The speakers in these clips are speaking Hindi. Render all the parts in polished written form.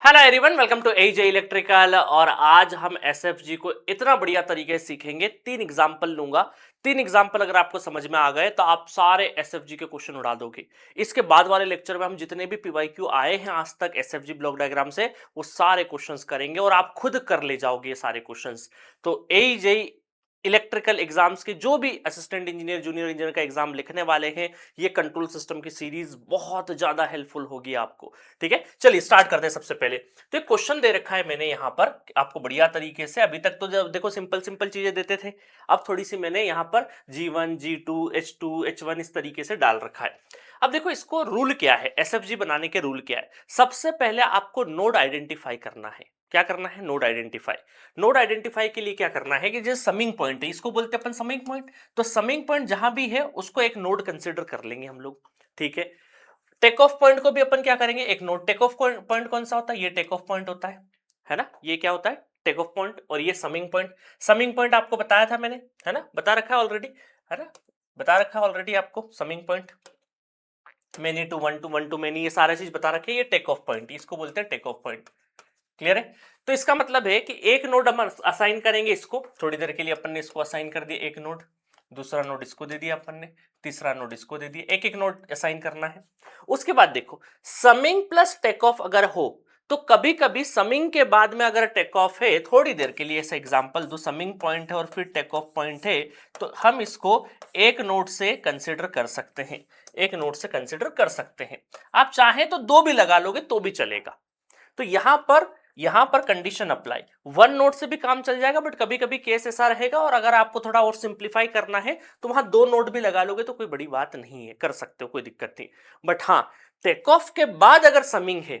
Hello everyone, welcome to AJ electrical. और आज हम एसएफजी को इतना बढ़िया तरीके से सीखेंगे। 3 एग्जाम्पल लूंगा। 3 एग्जाम्पल अगर आपको समझ में आ गए तो आप सारे एसएफजी के क्वेश्चन उड़ा दोगे। इसके बाद वाले लेक्चर में हम जितने भी पीवाईक्यू आए हैं आज तक एसएफजी ब्लॉक डायग्राम से, वो सारे क्वेश्चंस करेंगे और आप खुद कर ले जाओगे ये सारे क्वेश्चंस। तो एजे इलेक्ट्रिकल एग्जाम्स के जो भी असिस्टेंट इंजीनियर, जूनियर इंजीनियर का एग्जाम लिखने वाले हैं, ये कंट्रोल सिस्टम की सीरीज बहुत ज्यादा हेल्पफुल होगी आपको। ठीक है, चलिए स्टार्ट करते हैं। सबसे पहले तो एक क्वेश्चन दे रखा है मैंने यहाँ पर आपको बढ़िया तरीके से। अभी तक तो जब देखो सिंपल सिंपल चीजें देते थे, अब थोड़ी सी मैंने यहाँ पर G1 G2 H2 H1 इस तरीके से डाल रखा है। अब देखो इसको रूल क्या है, एसएफजी बनाने के रूल क्या है। सबसे पहले आपको नोड आइडेंटिफाई करना है। क्या करना है? Node identify. नोड आइडेंटिफाई के लिए क्या करना है कि जैसे समिंग पॉइंट है, इसको बोलते हैं अपन समिंग पॉइंट। तो समिंग पॉइंट जहां भी है उसको एक नोड कंसिडर कर लेंगे हम लोग। ठीक है, टेक ऑफ पॉइंट को भी अपन क्या करेंगे, एक नोड। टेक ऑफ पॉइंट कौन सा होता है? ये टेक ऑफ पॉइंट होता है ना। ये क्या होता है? Take off point. और ये समिंग पॉइंट। समिंग पॉइंट आपको बताया था मैंने, है ना, बता रखा है ऑलरेडी, है ना, बता रखा है ऑलरेडी आपको summing point. Many to one to many, ये सारा चीज बता रखे। ये टेक ऑफ पॉइंट, इसको बोलते हैं टेक ऑफ पॉइंट। क्लियर है? तो इसका मतलब है कि एक नोड हम असाइन करेंगे इसको, थोड़ी देर के लिए अपन ने इसको असाइन कर दिया एक नोड, दूसरा नोड इसको दे दिया अपन ने, तीसरा नोड इसको दे दिया। एक एक नोड असाइन करना है। उसके बाद देखो, समिंग प्लस टेक ऑफ अगर हो तो कभी कभी समिंग के बाद में अगर टेक ऑफ है, थोड़ी देर के लिए ऐसा एग्जांपल दो, समिंग पॉइंट है और फिर टेक ऑफ पॉइंट है, तो हम इसको एक नोड से कंसिडर कर सकते हैं। एक नोड से कंसिडर कर सकते हैं। आप चाहें तो दो भी लगा लोगे तो भी चलेगा। तो यहां पर कंडीशन अप्लाई, वन नोड से भी काम चल जाएगा, बट कभी कभी केस ऐसा रहेगा। और अगर आपको थोड़ा और सिंप्लीफाई करना है तो वहां दो नोड भी लगा लोगे तो कोई बड़ी बात नहीं है, कर सकते हो, कोई दिक्कत नहीं। बट हाँ, टेक ऑफ के बाद अगर समिंग है,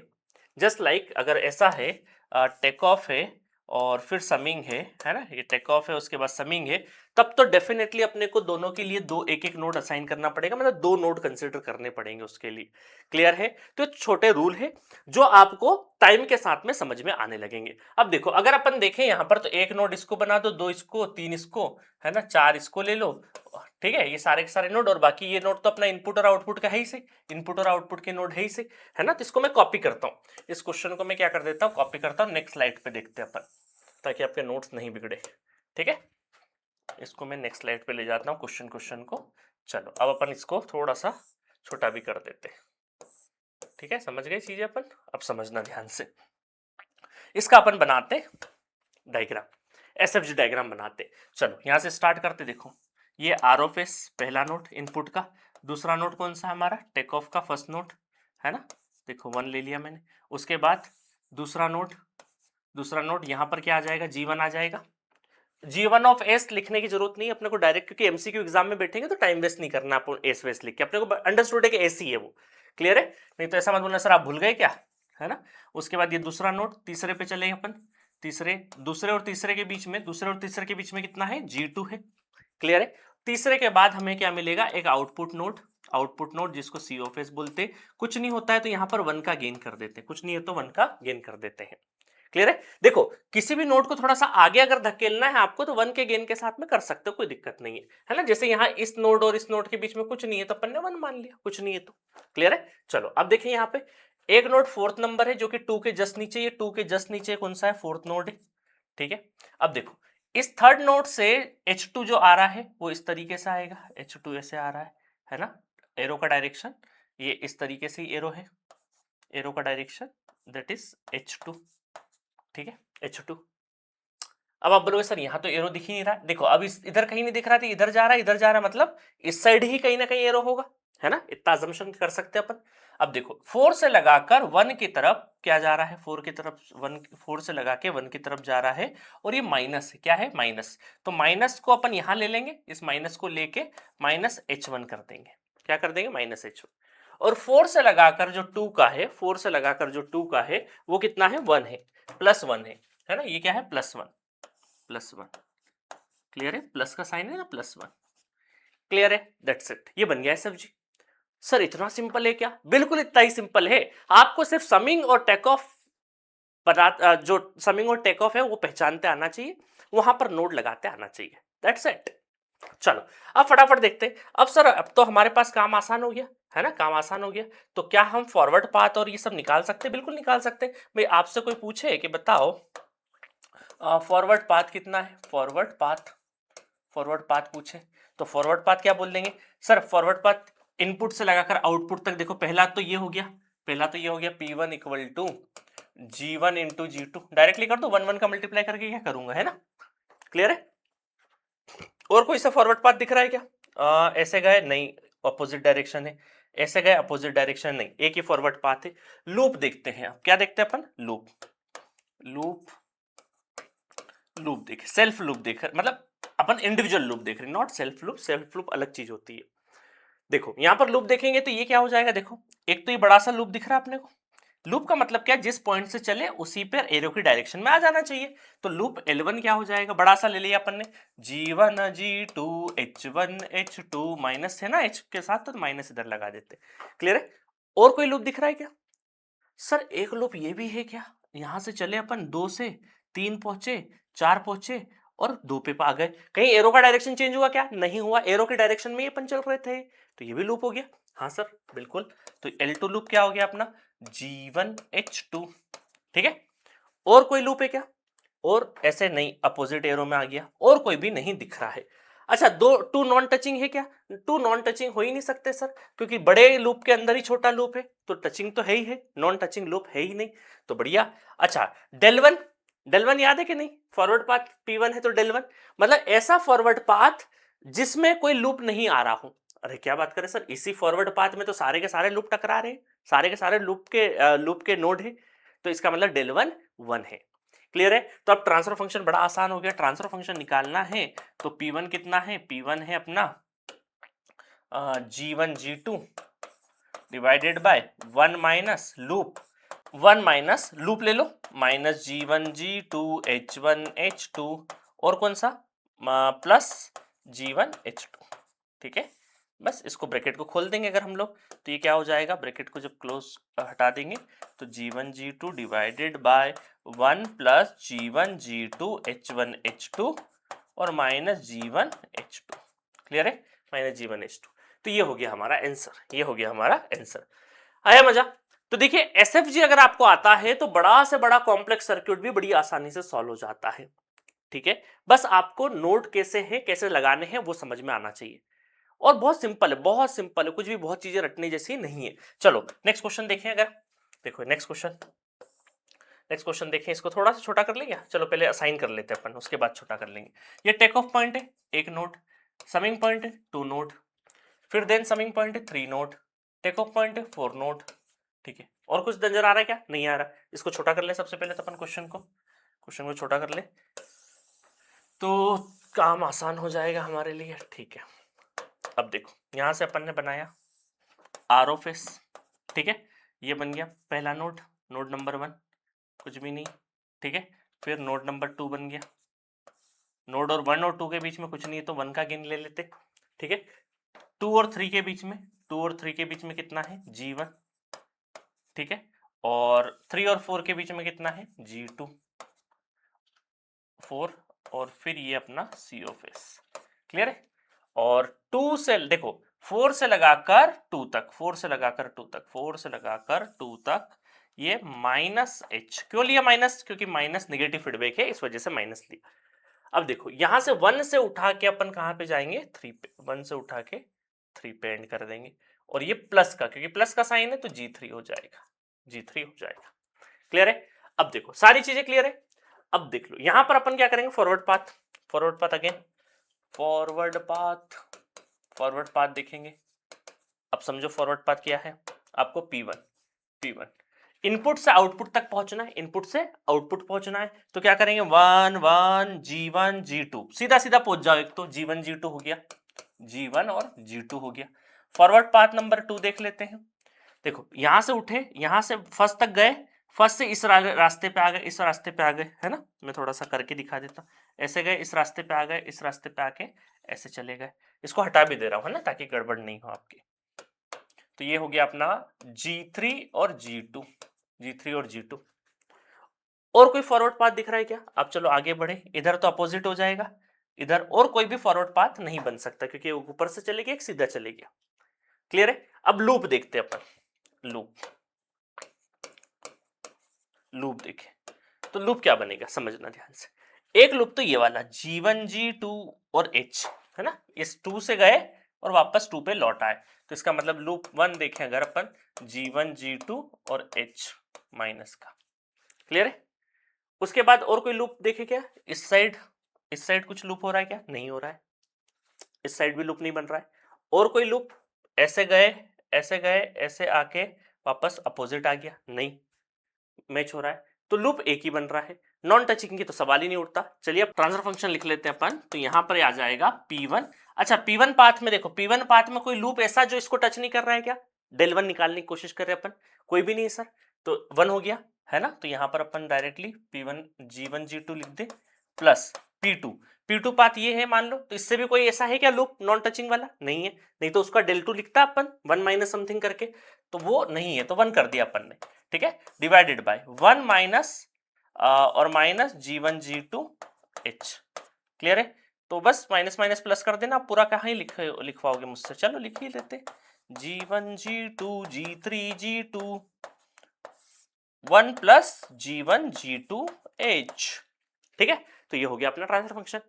जस्ट लाइक अगर ऐसा है, टेक ऑफ है और फिर समिंग है ना, ये टेक ऑफ है उसके बाद समिंग है, तब तो डेफिनेटली अपने को दोनों के लिए दो एक एक नोड असाइन करना पड़ेगा, मतलब दो नोड कंसिडर करने पड़ेंगे उसके लिए। क्लियर है? तो छोटे रूल है जो आपको टाइम के साथ में समझ में आने लगेंगे। अब देखो, अगर अपन देखें यहां पर, तो एक नोड इसको बना दो, दो इसको, तीन इसको, है ना, चार इसको ले लो। ठीक है, ये सारे के सारे नोड, और बाकी ये नोड तो अपना इनपुट और आउटपुट का है ही से, इनपुट और आउटपुट के नोड है ही से, है ना। तो इसको मैं कॉपी करता हूं, इस क्वेश्चन को मैं क्या कर देता हूं, कॉपी करता हूं। नेक्स्ट स्लाइड पे देखते हैं अपन, ताकि आपके नोट्स नहीं बिगड़े। ठीक है, इसको मैं नेक्स्ट स्लाइड पे ले जाता हूं क्वेश्चन को। चलो अब अपन इसको थोड़ा सा छोटा भी कर देते हैं। ठीक है, समझ गए चीजें अपन? अब समझना ध्यान से। इसका अपन बनाते डायग्राम, एसएफजी डायग्राम बनाते। चलो यहां से स्टार्ट करते। देखो, ये आर ऑफ एस पहला नोड इनपुट का, दूसरा नोड कौन सा है हमारा, टेक ऑफ का फर्स्ट नोड, है ना। देखो वन ले लिया मैंने। उसके बाद दूसरा नोड यहां पर क्या आ जाएगा, G1 आ जाएगा। G1 ऑफ एस लिखने की जरूरत नहीं अपने को डायरेक्ट, क्योंकि एमसीक्यू एग्जाम में बैठेंगे तो टाइम वेस्ट नहीं करना आपको एस वेस लिख के, अपने को अंडरस्टूड है कि एस ही है वो। क्लियर है? नहीं तो ऐसा मत बोलना सर आप भूल गए क्या, है ना। उसके बाद ये दूसरा नोड, तीसरे पे चले अपन। दूसरे और तीसरे के बीच में, दूसरे और तीसरे के बीच में कितना है, G2 है। क्लियर है? तीसरे के बाद हमें क्या मिलेगा, एक आउटपुट नोड जिसको सी ऑफ एस बोलते। कुछ नहीं होता है तो यहां पर वन का गेन कर देते हैं, कुछ नहीं है तो वन का गेन कर देते हैं। क्लियर है? देखो, किसी भी नोड को थोड़ा सा आगे अगर धकेलना है आपको तो वन के गेन के साथ में कर सकते हो, कोई दिक्कत नहीं है ना। जैसे यहाँ इस नोड और इस नोड के बीच में कुछ नहीं है तो अपन ने वन मान लिया, कुछ नहीं है तो। क्लियर है? चलो अब देखिए यहाँ पे एक नोड फोर्थ नंबर है जो कि टू के जस्ट नीचे, ये टू के जस्ट नीचे कौन सा है, फोर्थ नोड है। ठीक है, अब देखो इस थर्ड नोड से H2 जो आ रहा है वो इस तरीके से आएगा, H2 ऐसे आ रहा है ना। एरो का डायरेक्शन ये इस तरीके से एरो है, एरो का डायरेक्शन दैट इज H2। ठीक है, H2। अब आप बोलोगे सर यहाँ तो एरो दिख ही नहीं रहा। देखो अब इस इधर कहीं नहीं दिख रहा था, इधर जा रहा है, इधर जा रहा है, मतलब इस साइड ही कहीं ना कहीं एरो होगा, है ना। इतना अजम्पशन कर सकते हैं अपन। अब देखो 4 से लगाकर 1 की तरफ क्या जा रहा है, 4 की तरफ 1, 4 से लगा के 1 की तरफ जा रहा है, और ये माइनस है, क्या है, माइनस। तो माइनस को अपन यहां ले लेंगे, इस माइनस को लेके माइनस H1 कर देंगे। क्या कर देंगे, माइनस H1। और 4 से लगाकर जो 2 का है, 4 से लगाकर जो 2 का है वो कितना है, 1 है, +1 है ना। ये क्या है, +1। क्लियर है? प्लस का साइन है ना, +1। क्लियर है? दैट्स इट, ये बन गया एसएफजी। सर इतना सिंपल है क्या? बिल्कुल इतना ही सिंपल है। आपको सिर्फ समिंग और टेक ऑफ जो समिंग और टेक ऑफ है वो पहचानते आना चाहिए, वहां पर नोड लगाते आना चाहिए। That's it. चलो अब फटाफट देखते हैं। अब सर अब तो हमारे पास काम आसान हो गया है ना, काम आसान हो गया। तो क्या हम फॉरवर्ड पाथ और ये सब निकाल सकते हैं? बिल्कुल निकाल सकते हैं। भाई आपसे कोई पूछे कि बताओ फॉरवर्ड पाथ कितना है, फॉरवर्ड पाथ पूछे तो फॉरवर्ड पाथ क्या बोल देंगे सर? फॉरवर्ड पाथ इनपुट से लगाकर आउटपुट तक, देखो पहला तो ये हो गया, P1 equal to G1 into G2, directly कर दो, 1 1 का मल्टीप्लाई करके क्या करूंगा, है ना? क्लियर है? और कोई सा फॉरवर्ड पाथ दिख रहा है क्या? ऐसे गए नहीं, अपोजिट डायरेक्शन है, ऐसे गए अपोजिट डायरेक्शन नहीं, एक ही फॉरवर्ड पाथ है। लूप देखते हैं, क्या देखते हैं अपन? लूप, लूप लूप देखे, सेल्फ लूप देख, मतलब अपन इंडिविजुअल लूप देख रहे हैं, not self loop. Self loop अलग चीज होती है। देखो यहां पर लूप देखेंगे तो ये क्या हो जाएगा, देखो एक तो ये बड़ा सा लूप दिख रहा है अपने को। लूप का मतलब क्या, जिस पॉइंट से चले उसी पर एरो की डायरेक्शन में आ जाना चाहिए। तो लूप L1 क्या हो जाएगा, बड़ा सा ले लिया अपन ने, G1 G2 H1 H2, minus है ना H के साथ, तो माइनस इधर लगा देते। क्लियर है? और कोई लूप दिख रहा है क्या? सर एक लूप ये भी है क्या, यहां से चले अपन 2 से 3 पहुंचे, 4 पहुंचे और 2 पे आ गए, कहीं एरो का डायरेक्शन चेंज हुआ क्या? नहीं हुआ, एरो के डायरेक्शन में ही अपन चल रहे थे, तो ये भी लूप हो गया। हाँ सर बिल्कुल। तो L2 लूप क्या हो गया अपना, G1 H2। ठीक है? और कोई लूप है क्या? और ऐसे नहीं, अपोजिट एरो में आ गया, और कोई भी नहीं दिख रहा है। अच्छा, दो टू नॉन टचिंग है क्या? टू नॉन टचिंग हो ही नहीं सकते सर, क्योंकि बड़े लूप के अंदर ही छोटा लूप है, तो टचिंग तो है ही है, नॉन टचिंग लूप है ही नहीं, तो बढ़िया। अच्छा डेल वन याद है कि नहीं? फॉरवर्ड पाथ P1 है तो डेल1, मतलब ऐसा फॉरवर्ड पाथ जिसमें कोई लूप नहीं आ रहा हो। अरे क्या बात करें सर, इसी फॉरवर्ड पाथ में तो सारे के सारे लूप टकरा रहे हैं, सारे के सारे लूप के नोड है, तो इसका मतलब डेल1 1 है। क्लियर है? तो अब ट्रांसफर फंक्शन बड़ा आसान हो गया, ट्रांसफर फंक्शन निकालना है तो P1 कितना है, P1 है अपना G1 G2 divided by 1 minus loop, 1 minus loop ले लो, minus G1 G2 H1 H2 और कौन सा प्लस G1 H2। ठीक है? बस इसको ब्रैकेट को खोल देंगे अगर हम लोग, तो ये क्या हो जाएगा, ब्रैकेट को जब क्लोज हटा देंगे तो G1 G2 divided by 1 plus G1 G2 H1 H2 और माइनस G1 H2। क्लियर है? Minus G1 H2। तो ये हो गया हमारा आंसर, ये हो गया हमारा आंसर। आया मजा? तो देखिए एसएफजी अगर आपको आता है तो बड़ा से बड़ा कॉम्प्लेक्स सर्किट भी बड़ी आसानी से सॉल्व हो जाता है। ठीक है? बस आपको नोड कैसे है, कैसे लगाने हैं वो समझ में आना चाहिए, और बहुत सिंपल है, बहुत सिंपल है, कुछ भी बहुत चीजें रटने जैसी नहीं है। चलो नेक्स्ट क्वेश्चन देखें अगर, देखो नेक्स्ट क्वेश्चन देखें, इसको थोड़ा सा छोटा कर लेंगे, चलो पहले असाइन कर लेते हैं अपन, उसके बाद छोटा कर लेंगे। ये टेक ऑफ पॉइंट है 1 नोड, समिंग पॉइंट है 2 नोड, फिर देन समिंग पॉइंट है 3 नोड, टेक ऑफ पॉइंट है 4 नोड। ठीक है? और कुछ नजर आ रहा है क्या? नहीं आ रहा। इसको छोटा कर ले सबसे पहले तो अपन, क्वेश्चन को छोटा कर ले तो काम आसान हो जाएगा हमारे लिए। ठीक है? अब देखो यहां से अपन ने बनाया आर ऑफ एस। ठीक है? ये बन गया पहला नोड, नोड नंबर 1, कुछ भी नहीं। ठीक है? फिर नोड नंबर 2 बन गया, नोड और 1 और 2 के बीच में कुछ नहीं है तो 1 का गेन ले लेते। ठीक है? 2 और 3 के बीच में, 2 और 3 के बीच में कितना है, G1। ठीक है? और 3 और 4 के बीच में कितना है, G2 4, और फिर ये अपना C ऑफ S। क्लियर है? और 2 से देखो 4 से लगाकर 2 तक, 4 से लगाकर 2 तक, 4 से लगाकर 2 तक, ये माइनस H क्यों लिया माइनस, क्योंकि माइनस नेगेटिव फीडबैक है, इस वजह से माइनस लिया। अब देखो यहां से 1 से उठा के अपन कहां पे जाएंगे, 3 पे, 1 से उठा के 3 पे एंड कर देंगे, और ये प्लस का, क्योंकि प्लस का साइन है तो G3 हो जाएगा, G3 हो जाएगा। क्लियर है? अब देखो सारी चीजें क्लियर है। अब देख लो यहां पर अपन क्या करेंगे, forward path again, forward path देखेंगे। अब समझो फॉरवर्ड पाथ क्या है, आपको P1 इनपुट से आउटपुट तक पहुंचना है, इनपुट से आउटपुट पहुंचना है, तो क्या करेंगे 1 1 G1 G2, सीधा सीधा पहुंच जाओ, एक तो G1 G2 हो गया, G1 और G2 हो गया। फॉरवर्ड पाथ नंबर 2 देख लेते हैं। देखो यहां से उठे, यहां से फर्स्ट तक गए, फर्स्ट से इस रास्ते पे आ गए, इस रास्ते पे आ गए, है ना? मैं थोड़ा सा करके दिखा देता हूँ। ऐसे गए, इस रास्ते पे आ गए, इस रास्ते पे आके ऐसे चले गए। इसको हटा भी दे रहा हूँ, है ना, ताकि गड़बड़ नहीं हो आपकी। तो ये हो गया अपना G3 और G2, G3 और G2। और कोई फॉरवर्ड पाथ दिख रहा है क्या? अब चलो आगे बढ़े, इधर तो अपोजिट हो जाएगा, इधर और कोई भी फॉरवर्ड पाथ नहीं बन सकता क्योंकि ऊपर से चले गया एक सीधा चले गया। क्लियर है? अब लूप देखते हैं अपन। लूप देखें तो लूप क्या बनेगा समझना ध्यान से। एक लूप तो ये वाला G1 G2 और H है ना, इस 2 से गए और वापस 2 पे लौट आए, तो इसका मतलब लूप 1 देखें अगर अपन G1 G2 और H माइनस का। क्लियर है? उसके बाद और कोई लूप देखे क्या? इस साइड कुछ लूप हो रहा है क्या? नहीं हो रहा है। इस साइड भी लूप नहीं बन रहा है। और कोई लूप? ऐसे गए ऐसे आके वापस अपोजिट आ गया, नहीं मैच हो रहा है, तो लूप एक ही बन रहा है। नॉन टचिंग की तो सवाल ही नहीं उठता। चलिए अब ट्रांसफर फंक्शन लिख लेते हैं अपन, तो यहां पर आ जाएगा P1। अच्छा P1 पाथ में देखो, P1 पाथ में कोई लूप ऐसा जो इसको टच नहीं कर रहा है क्या? डेल 1 निकालने की कोशिश कर रहे हैं अपन, कोई भी नहीं है सर, तो 1 हो गया है ना। तो यहां पर अपन डायरेक्टली P1 G1 G2 लिख दे प्लस P2 पाथ ये है मान लो, तो इससे भी कोई ऐसा है क्या लूप नॉन टचिंग वाला? नहीं है, नहीं तो उसका डेल 2 लिखता अपन 1 माइनस समथिंग करके, तो वो नहीं है, तो 1 कर दिया अपन ने। ठीक है, डिवाइडेड बाय 1 माइनस और minus G1 G2 H। Clear है? तो बस माइनस माइनस प्लस कर देना, पूरा कहाँ ही लिखवाओगे मुझसे, चलो लिख ही लेते। G1 G2 G3 G2 1 plus G1 G2 H। ठीक है, तो ये हो गया अपना ट्रांसफर फंक्शन।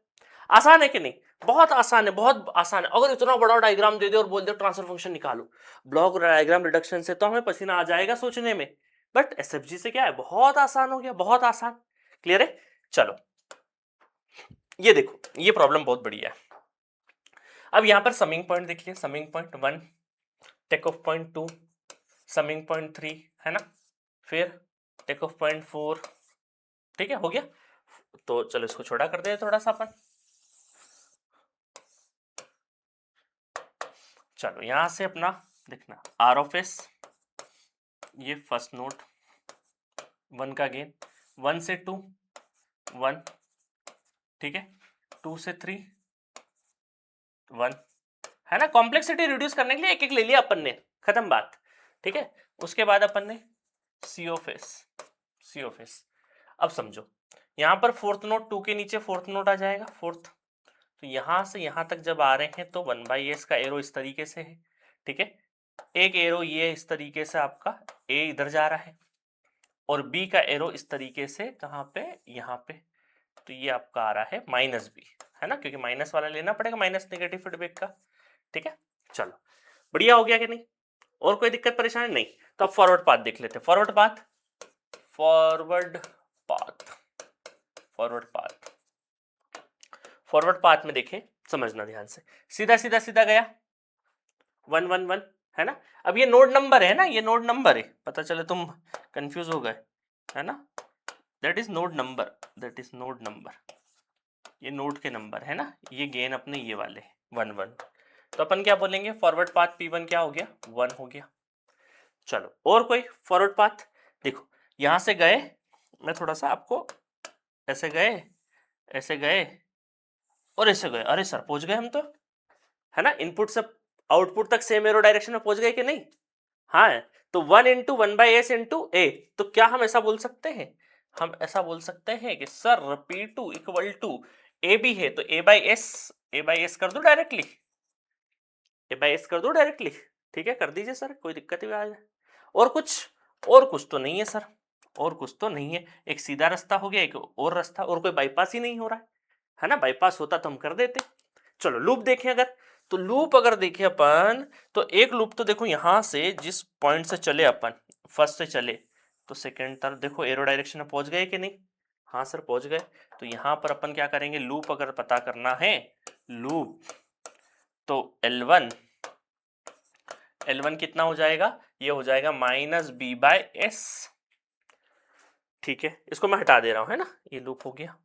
आसान है कि नहीं? बहुत आसान है, बहुत आसान है। अगर इतना बड़ा डायग्राम दे दे और बोल दे ट्रांसफर फंक्शन निकालो ब्लॉक डायग्राम रिडक्शन से, तो हमें पसीना आ जाएगा सोचने में, बट एसएफजी से क्या है, बहुत आसान हो गया, बहुत आसान। क्लियर है? चलो ये देखो, ये प्रॉब्लम बहुत बढ़िया है। अब यहां पर समिंग पॉइंट देख लिया, summing point 1, take off point 2, summing point 3 है ना, फिर टेक ऑफ पॉइंट 4। ठीक है, हो गया। तो चलो इसको छोटा कर दे थोड़ा सा अपन। चलो यहां से अपना देखना आर ऑफ एस, ये फर्स्ट नोट 1 का गेन, 1 से 2 1, ठीक है, 2 से 3 1 है ना। कॉम्प्लेक्सिटी रिड्यूस करने के लिए एक एक ले लिया अपन ने, खत्म बात। ठीक है, उसके बाद अपन ने सी ऑफ एस। अब समझो यहां पर फोर्थ नोट 2 के नीचे फोर्थ नोट आ जाएगा, फोर्थ, तो यहां से यहां तक जब आ रहे हैं तो 1/s का एरो इस तरीके से है। ठीक है, एक एरो ये इस तरीके से आपका ए इधर जा रहा है और बी का एरो इस तरीके से कहां पे, यहां पे, तो ये आपका आ रहा है -b है ना, क्योंकि माइनस वाला लेना पड़ेगा, माइनस नेगेटिव फीडबैक का। ठीक है, चलो बढ़िया हो गया कि नहीं? और कोई दिक्कत परेशानी नहीं? तो अब फॉरवर्ड पाथ देख लेते हैं। फॉरवर्ड पाथ में देखें, समझना ध्यान से, सीधा गया 1 1 1 है ना। अब ये नोड नंबर है ना, ये नोड नंबर है, पता चले तुम कंफ्यूज हो गए है ना, दैट इज नोड नंबर, ये नोड के नंबर है ना, ये गेन अपने ये वाले 1 1, तो अपन क्या बोलेंगे, फॉरवर्ड पाथ P1 क्या हो गया, 1 हो गया। चलो और कोई फॉरवर्ड पाथ देखो, यहां से गए, मैं थोड़ा सा आपको ऐसे गए और ऐसे गए, अरे सर पहुंच गए हम तो, है ना, इनपुट से आउटपुट तक सेम एरो डायरेक्शन में पहुंच गए कि नहीं? हाँ, तो 1 इंटू 1/s इंटू ए, तो क्या हम ऐसा बोल सकते हैं, हम ऐसा बोल सकते हैं कि सर P2 इक्वल टू ए भी है तो a/s कर दो डायरेक्टली, ठीक है, कर दीजिए सर, कोई दिक्कत ही आ जाए। और कुछ तो नहीं है सर, और कुछ तो नहीं है, एक सीधा रास्ता हो गया, एक और रास्ता, और कोई बाईपास ही नहीं हो रहा है ना, बाईपास होता तो हम कर देते। चलो लूप देखें अगर, तो लूप अगर देखें अपन, तो एक लूप तो देखो यहां से जिस पॉइंट से चले अपन, फर्स्ट से चले तो सेकेंड तरफ देखो एरो डायरेक्शन में पहुंच गए कि नहीं? हाँ सर पहुंच गए। तो यहां पर अपन क्या करेंगे, लूप अगर पता करना है, लूप तो L1 कितना हो जाएगा, ये हो जाएगा -b/s। ठीक है, इसको मैं हटा दे रहा हूं है ना, ये लूप हो गया।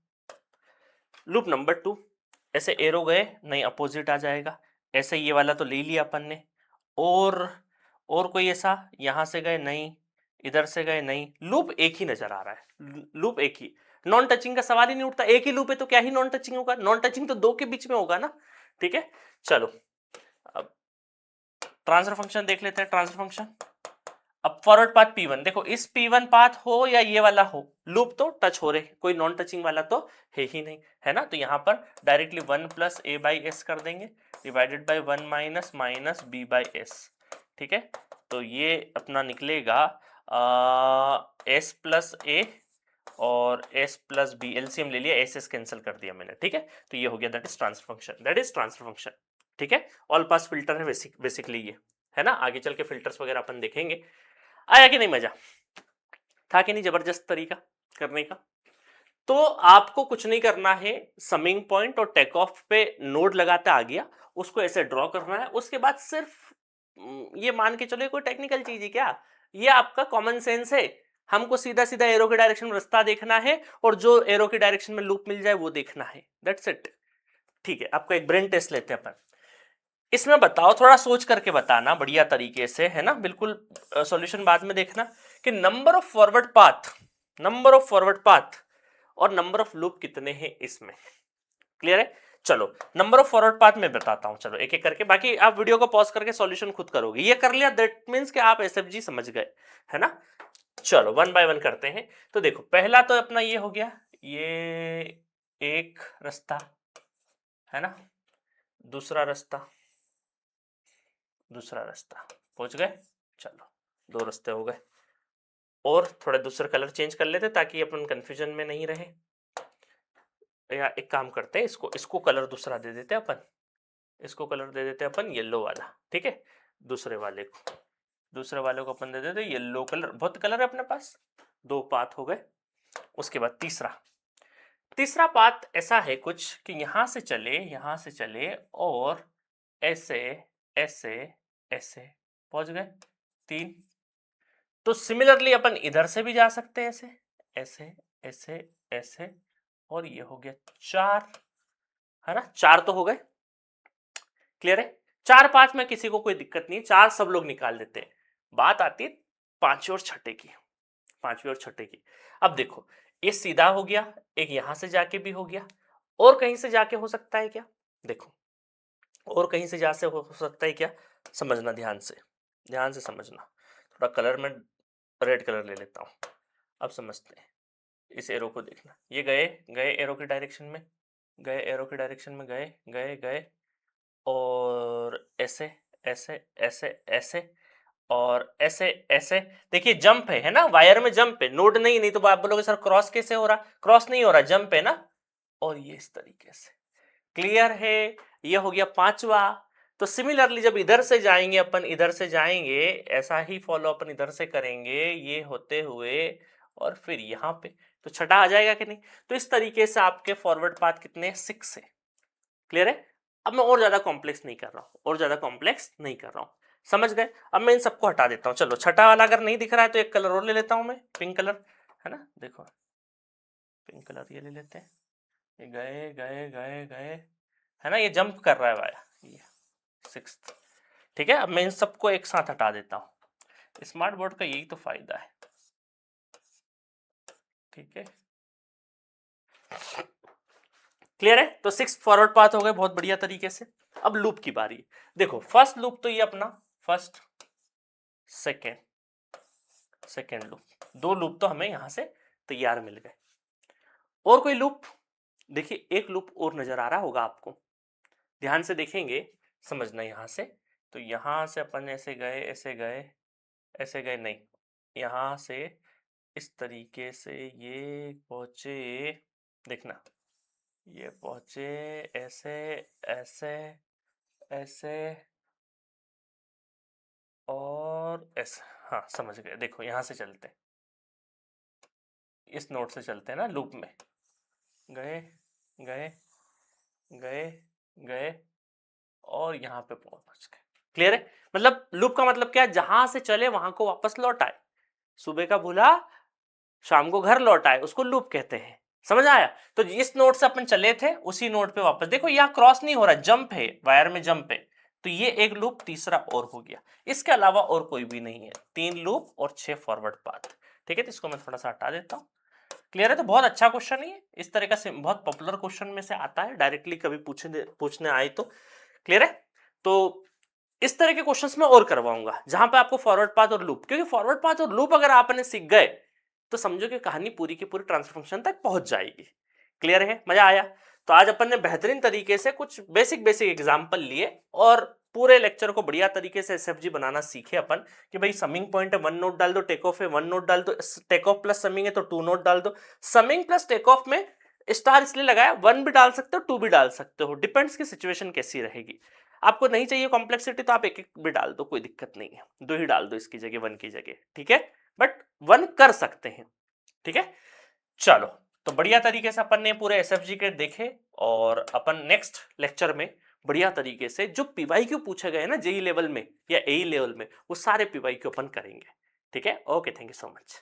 लूप नंबर 2, ऐसे एरो गए नहीं, अपोजिट आ जाएगा, ऐसे ये वाला तो ले लिया अपन ने, और कोई ऐसा, यहां से गए नहीं, इधर से गए नहीं, लूप एक ही नजर आ रहा है, लूप एक ही, नॉन टचिंग का सवाल ही नहीं उठता, एक ही लूप है तो क्या ही नॉन टचिंग होगा, नॉन टचिंग तो 2 के बीच में होगा ना। ठीक है, चलो अब ट्रांसफर फंक्शन देख लेते हैं। ट्रांसफर फंक्शन अब फॉरवर्ड पाथ P1, देखो इस P1 पाथ हो या ये वाला हो, लूप तो टच हो रहे, कोई नॉन टचिंग वाला तो है ही नहीं, है ना। तो यहां पर directly 1 plus A by S कर देंगे divided by 1 minus minus B by S, ठीक है। तो ये अपना निकलेगा एस प्लस ए और एस प्लस बी, एलसीएम ले लिया, एस एस कैंसिल कर दिया मैंने, ठीक है। तो ये हो गया, that is transfer function, that is transfer function, ठीक है। ऑल पास फिल्टर है बेसिकली ये, है ना। आगे चल के फिल्टर्स वगैरह अपन देखेंगे। आया कि नहीं मजा, था कि नहीं जबरदस्त तरीका करने का। तो आपको कुछ नहीं करना है, समिंग पॉइंट और टेक ऑफ पे नोड लगाते आ गया, उसको ऐसे ड्रॉ करना है। उसके बाद सिर्फ ये मान के चलो कोई टेक्निकल चीज है क्या, ये आपका कॉमन सेंस है। हमको सीधा सीधा एरो के डायरेक्शन में रास्ता देखना है और जो एरो के डायरेक्शन में लूप मिल जाए वो देखना है, दैट्स इट, ठीक है। आपको एक ब्रेन टेस्ट लेते हैं अपन, इसमें बताओ, थोड़ा सोच करके बताना बढ़िया तरीके से, है ना, बिल्कुल सॉल्यूशन बाद में देखना कि नंबर ऑफ फॉरवर्ड पाथ और नंबर ऑफ लूप कितने हैं इसमें, क्लियर है। चलो नंबर ऑफ फॉरवर्ड पाथ में बताता हूं, चलो एक एक करके, बाकी आप वीडियो को पॉज करके सॉल्यूशन खुद करोगे। ये कर लिया दैट मींस कि आप एसएफजी समझ गए, है ना। चलो वन बाय वन करते हैं। तो देखो पहला तो अपना ये हो गया, ये एक रास्ता, है ना, दूसरा रास्ता, पहुंच गए। चलो दो रास्ते हो गए, और थोड़ा दूसरा कलर चेंज कर लेते ताकि अपन कंफ्यूजन में नहीं रहे। या एक काम करते हैं, इसको कलर दूसरा दे देते हैं अपन, इसको कलर दे देते हैं अपन येलो वाला, ठीक है। दूसरे वाले को अपन दे देते येलो कलर, बहुत कलर है अपने पास, दो पाथ हो गए। उसके बाद तीसरा पाथ ऐसा है कुछ कि यहां से चले और ऐसे ऐसे ऐसे पहुंच गए, 3। तो सिमिलरली अपन इधर से भी जा सकते हैं, ऐसे ऐसे ऐसे ऐसे, और ये हो गया 4, है ना, 4 तो हो गए, क्लियर है। 4 5 में किसी को कोई दिक्कत नहीं है, 4 सब लोग निकाल देते हैं। बात आती है पांचवें और छठे की। अब देखो ये सीधा हो गया, एक यहां से जाके भी हो गया, और कहीं से जाके हो सकता है क्या, देखो और कहीं से जा से हो सकता है क्या, समझना ध्यान से समझना। थोड़ा कलर में रेड कलर ले लेता हूं, अब समझते हैं। इस एरो को देखना, ये गए एरो के डायरेक्शन में, गए और ऐसे ऐसे ऐसे ऐसे और ऐसे ऐसे। देखिए जंप है ना, वायर में जंप है, नोड नहीं तो आप बोलोगे सर क्रॉस कैसे हो रहा, क्रॉस नहीं हो रहा, जंप है ना। और ये इस तरीके से, क्लियर है। ये हो गया 5वां। तो सिमिलरली जब इधर से जाएंगे ऐसा ही फॉलो अपन इधर से करेंगे, ये होते हुए और फिर यहां पे, तो छठा आ जाएगा कि नहीं। तो इस तरीके से आपके फॉरवर्ड पाथ कितने, 6 है, क्लियर है। अब मैं और ज्यादा कॉम्प्लेक्स नहीं कर रहा हूं, समझ गए। अब मैं इन सबको हटा देता हूं। चलो छठा वाला अगर नहीं दिख रहा है तो एक कलर और ले लेता हूं मैं, पिंक कलर, है ना, देखो पिंक कलर ये ले लेते हैं। ये गए, है ना, ये जंप कर रहा है भाया, ये 6, ठीक है। अब मैं इन सबको एक साथ हटा देता हूं, स्मार्ट बोर्ड का यही तो फायदा है, ठीक है, क्लियर है। तो 6 फॉरवर्ड पाथ हो गए बहुत बढ़िया तरीके से। अब लूप की बारी, देखो फर्स्ट लूप तो ये अपना फर्स्ट सेकेंड लूप, 2 लूप तो हमें यहां से तैयार मिल गए। और कोई लूप, देखिए एक लूप और नजर आ रहा होगा आपको, ध्यान से देखेंगे, समझना। यहां से तो यहां से अपन ऐसे गए नहीं, यहां से इस तरीके से ये पहुंचे, देखना ये पहुंचे ऐसे ऐसे ऐसे और ऐसे, हाँ समझ गए। देखो यहां से चलते, इस नोड से चलते हैं ना लूप में, गए गए गए गए और यहां पे पहुंच गए, क्लियर है। मतलब लूप का मतलब क्या है, जहां से चले वहां को वापस लौट आए, सुबह का भूला शाम को घर लौट आए, उसको लूप कहते हैं, समझ आया। तो इस नोड से अपन चले थे उसी नोड पे वापस, देखो यहाँ क्रॉस नहीं हो रहा, जंप है, वायर में जंप है। तो ये एक लूप तीसरा और हो गया, इसके अलावा और कोई भी नहीं है। 3 लूप और 6 फॉरवर्ड पाथ, ठीक है। तो इसको मैं थोड़ा सा हटा देता हूँ, क्लियर है। तो बहुत अच्छा क्वेश्चन है ये, इस तरह का बहुत पॉपुलर क्वेश्चन में से आता है, डायरेक्टली कभी पूछने आए तो, क्लियर है। तो इस तरह के क्वेश्चंस मैं और करवाऊंगा जहां पे आपको फॉरवर्ड पाथ और लूप, क्योंकि फॉरवर्ड पाथ और लूप अगर आपने सीख गए तो समझो कि कहानी पूरी की पूरी ट्रांसफर फंक्शन तक पहुंच जाएगी। क्लियर है, मजा आया? तो आज अपन ने बेहतरीन तरीके से कुछ बेसिक बेसिक एग्जांपल लिए और पूरे लेक्चर को बढ़िया तरीके से एसएफजी बनाना सीखे अपन कि भाई समिंग पॉइंट है 1 नोट डाल दो, टेक ऑफ है 1 नोट डाल दो, टेक ऑफ प्लस समिंग है तो 2 नोट डाल दो। समिंग प्लस टेक ऑफ में स्टार इसलिए लगाया, 1 भी डाल सकते हो 2 भी डाल सकते हो, डिपेंड्स की सिचुएशन कैसी रहेगी। आपको नहीं चाहिए कॉम्प्लेक्सिटी तो आप एक एक भी डाल दो, कोई दिक्कत नहीं है, 2 ही डाल दो इसकी जगह 1 की जगह, ठीक है, बट 1 कर सकते हैं, ठीक है। चलो, तो बढ़िया तरीके से अपन ने पूरे एसएफजी के देखे और अपन नेक्स्ट लेक्चर में बढ़िया तरीके से जो पीवाईक्यू पूछे गए ना जेई लेवल में या एई लेवल में, वो सारे पीवाईक्यू अपन करेंगे, ठीक है। Okay, thank you so much.